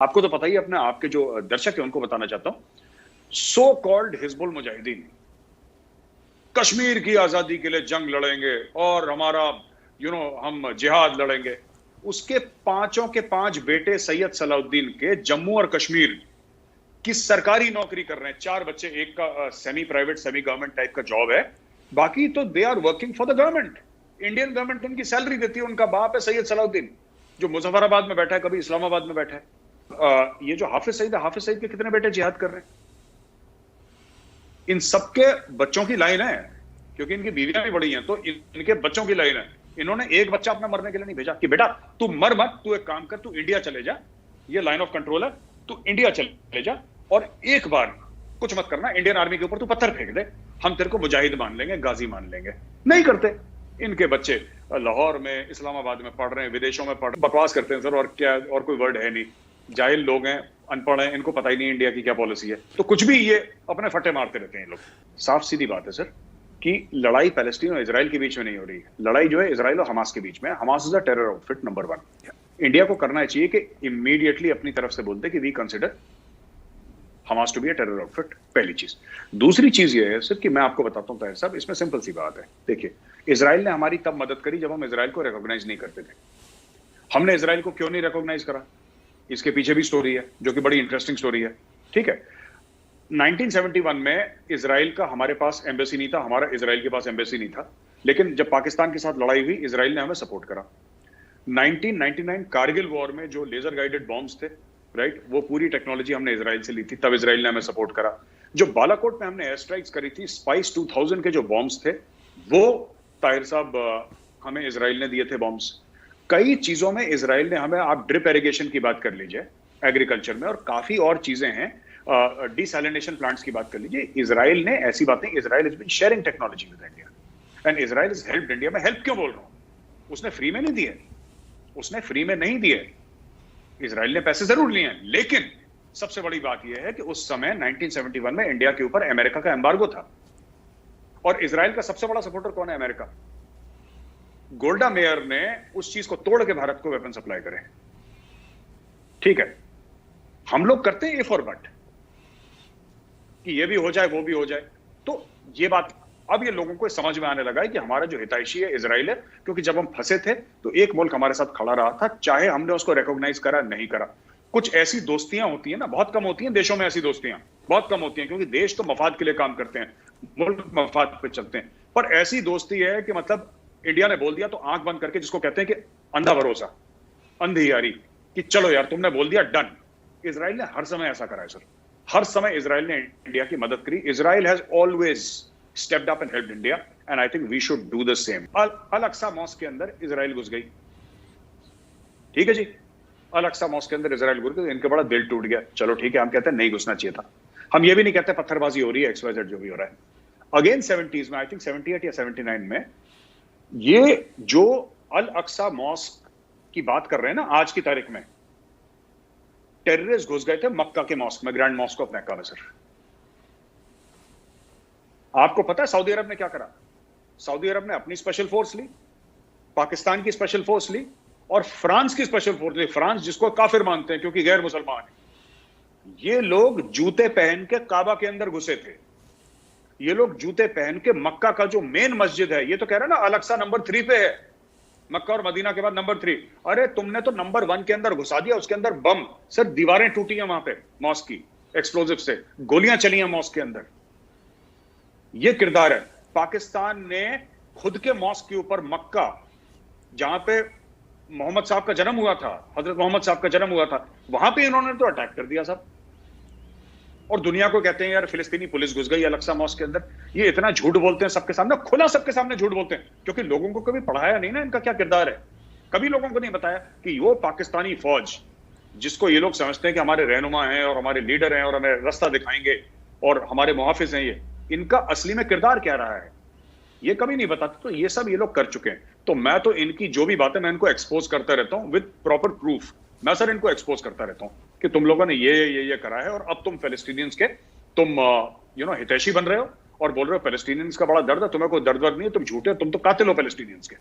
आपको तो पता ही, अपने आपके जो दर्शक है उनको बताना चाहता हूं, सो कॉल्ड हिजबुल मुजाहिदीन कश्मीर की आजादी के लिए जंग लड़ेंगे और हमारा हम जिहाद लड़ेंगे। उसके पांचों के पांच बेटे सैयद सलाउद्दीन के जम्मू और कश्मीर की सरकारी नौकरी कर रहे हैं, 4 बच्चे, एक का semi private semi government type का जॉब है, बाकी तो they are working for the government. Indian government उनकी सैलरी देती है। उनका बाप है सैयद सलाउद्दीन जो मुजफ्फराबाद में बैठा है, कभी इस्लामाबाद में बैठा है। ये जो हाफिज सईद है, हाफिज सईद के कितने बेटे जिहाद कर रहे हैं? इन सबके बच्चों की लाइन है, क्योंकि इनकी बीवियां भी बड़ी हैं, तो इनके बच्चों की लाइन है। इन्होंने एक बच्चा अपना मरने के लिए नहीं भेजा कि बेटा तू मर मत, तू एक काम कर, तू इंडिया चले जा, ये लाइन ऑफ कंट्रोल है, तू इंडिया चले जा और एक बार कुछ मत करना, इंडियन आर्मी के ऊपर तू पत्थर फेंक दे, हम तेरे को मुजाहिद मान लेंगे, गाजी मान लेंगे। नहीं करते। इनके बच्चे लाहौर में, इस्लामाबाद में पढ़ रहे हैं, विदेशों में पढ़, बकवास करते हैं सर, और क्या, और कोई वर्ड है नहीं। जाहिल लोग हैं, अनपढ़ हैं, इनको पता ही नहीं इंडिया की क्या पॉलिसी है, तो कुछ भी ये अपने फटे मारते रहते हैं लोग। साफ सीधी बात है सर कि लड़ाई पैलेस्टीन और इजराइल के बीच में नहीं हो रही है। लड़ाई जो है इजराइल और हमास के बीच में है। Hamas is a terror outfit number 1। India को करना चाहिए कि इमीडिएटली अपनी तरफ से बोलते कि we consider Hamas to be a terror outfit, पहली चीज। दूसरी चीज ये है सर कि मैं आपको बताता हूं ताहिर साहब, इसमें सिंपल सी बात है। देखिए, इजराइल ने हमारी तब मदद करी जब हम इजराइल को रिकॉग्नाइज नहीं करते थे। हमने इजराइल को क्यों नहीं रिकॉग्नाइज करा, इसके पीछे भी स्टोरी है जो कि बड़ी इंटरेस्टिंग स्टोरी है। ठीक है, 1971 में इजराइल का हमारे पास एम्बेसी नहीं था, हमारा इजराइल के पास एम्बेसी नहीं था, लेकिन जब पाकिस्तान के साथ लड़ाई हुई इजराइल ने हमें सपोर्ट करा। 1999 कारगिल वॉर में जो लेजर गाइडेड बॉम्ब्स थे, राइट, वो पूरी टेक्नोलॉजी हमने इजराइल से ली थी, तब इजराइल ने हमें सपोर्ट करा। जो बालाकोट में हमने एयर स्ट्राइक्स करी थी, स्पाइस 2000 के जो बॉम्ब्स थे, वो ताहिर साहब हमें इजराइल ने दिए थे बॉम्ब्स। कई चीजों में इजराइल ने हमें, आप ड्रिप इरिगेशन की बात कर लीजिए एग्रीकल्चर में, और काफी और चीजें हैं, डिसैलिनेशन प्लांट्स की बात कर लीजिए, इजराइल ने ऐसी बातें, Israel is been sharing technology with India and Israel is helped India. मैं हेल्प क्यों बोल रहा हूं, उसने फ्री में नहीं दिए, उसने फ्री में नहीं दिए, इजराइल ने पैसे जरूर लिए हैं, लेकिन सबसे बड़ी बात यह है कि उस समय 1971 में इंडिया के ऊपर अमेरिका का एम्बार्गो था, और इजराइल का सबसे बड़ा सपोर्टर कौन है? अमेरिका। गोल्डा मेयर ने उस चीज को तोड़ के भारत को वेपन सप्लाई करे। ठीक है, हम लोग करते हैं इफ और बट कि ये भी हो जाए वो भी हो जाए। तो ये बात अब ये लोगों को समझ में आने लगा है कि हमारा जो हितैषी है इजराइल है, क्योंकि जब हम फंसे थे तो एक मुल्क हमारे साथ खड़ा रहा था, चाहे हमने उसको रिकॉग्नाइज करा नहीं करा। कुछ ऐसी दोस्तियां होती हैं ना, बहुत कम होती हैं देशों में, ऐसी दोस्तियां बहुत कम होती हैं, क्योंकि देश तो मफाद के लिए काम करते हैं, मुल्क मफाद पे चलते हैं। पर ऐसी दोस्ती है कि मतलब इंडिया ने बोल दिया तो आंख बंद करके, जिसको कहते हैं कि अंधा भरोसा, अंधी यारी, कि चलो यार तुमने बोल दिया, डन। इजराइल ने हर समय ऐसा करा है सर, हर समय इजराइल ने इंडिया की मदद करी। Israel has always stepped up and helped India and I think we should do the same. Al Aqsa mosque के अंदर इजराइल घुस गई, ठीक है जी, अल अक्सा मॉस्क के अंदर इजराइल घुस गई, इनका बड़ा दिल टूट गया। चलो ठीक है, हम कहते हैं नहीं घुसना चाहिए था, हम ये भी नहीं कहते पत्थरबाजी हो रही है, XYZ जो भी हो रहा है। अगेन 70s में, आई थिंक 78 या 79 में, ये जो अल अक्सा मॉस्क की बात कर रहे हैं ना आज की तारीख में, टेररिस्ट घुस गए थे मक्का के मॉस्क में, ग्रैंड मॉस्क ऑफ मक्का में सर। आपको पता है सऊदी अरब ने क्या करा? सऊदी अरब ने अपनी स्पेशल फोर्स ली, पाकिस्तान की स्पेशल फोर्स ली, और फ्रांस की स्पेशल फोर्स ली। फ्रांस जिसको काफिर मानते हैं क्योंकि गैर मुसलमान है। ये लोग जूते पहन के काबा के अंदर घुसे थे, ये लोग जूते पहन के मक्का का जो मेन मस्जिद है, ये तो कह रहे हैं ना अल अक्सा नंबर 3 पे है, मक्का और मदीना के बाद नंबर 3। अरे तुमने तो नंबर 1 के अंदर घुसा दिया, उसके अंदर बम सर, दीवारें टूटी हैं वहां पे मॉस्क की, एक्सप्लोजिव से गोलियां चली हैं मॉस्क के अंदर। ये किरदार है। पाकिस्तान ने खुद के मॉस्क के ऊपर, मक्का जहां पे मोहम्मद साहब का जन्म हुआ था, हजरत मोहम्मद साहब का जन्म हुआ था, वहां पे इन्होंने तो अटैक कर दिया साहब, और दुनिया को कहते हैं यार फिलिस्तीनी पुलिस घुस गई अल अक्सा मॉस्क के अंदर। ये इतना झूठ बोलते हैं सबके सामने, खुला सबके सामने झूठ बोलते हैं, क्योंकि लोगों को कभी पढ़ाया नहीं ना इनका क्या किरदार है। कभी लोगों को नहीं बताया कि वो पाकिस्तानी फौज, जिसको ये लोग समझते हैं कि हमारे रहनुमा हैं और हमारे लीडर हैं और हमें रास्ता दिखाएंगे और हमारे मुहाफिज हैं, ये इनका असली में किरदार क्या रहा है ये कभी नहीं बताते। तो ये सब ये लोग कर चुके हैं। तो मैं तो इनकी जो भी बातें, मैं इनको एक्सपोज करता रहता हूं विद प्रॉपर प्रूफ। मैं सर इनको एक्सपोज करता रहता हूं कि तुम लोगों ने ये करा है, और अब तुम पैलेस्टीनियंस के तुम हितैषी बन रहे हो और बोल रहे हो पैलेस्टीनियंस का बड़ा दर्द है, तुम्हें कोई दर्द नहीं है, तुम झूठे हो, तुम तो कातिल हो पैलेस्टीनियंस के।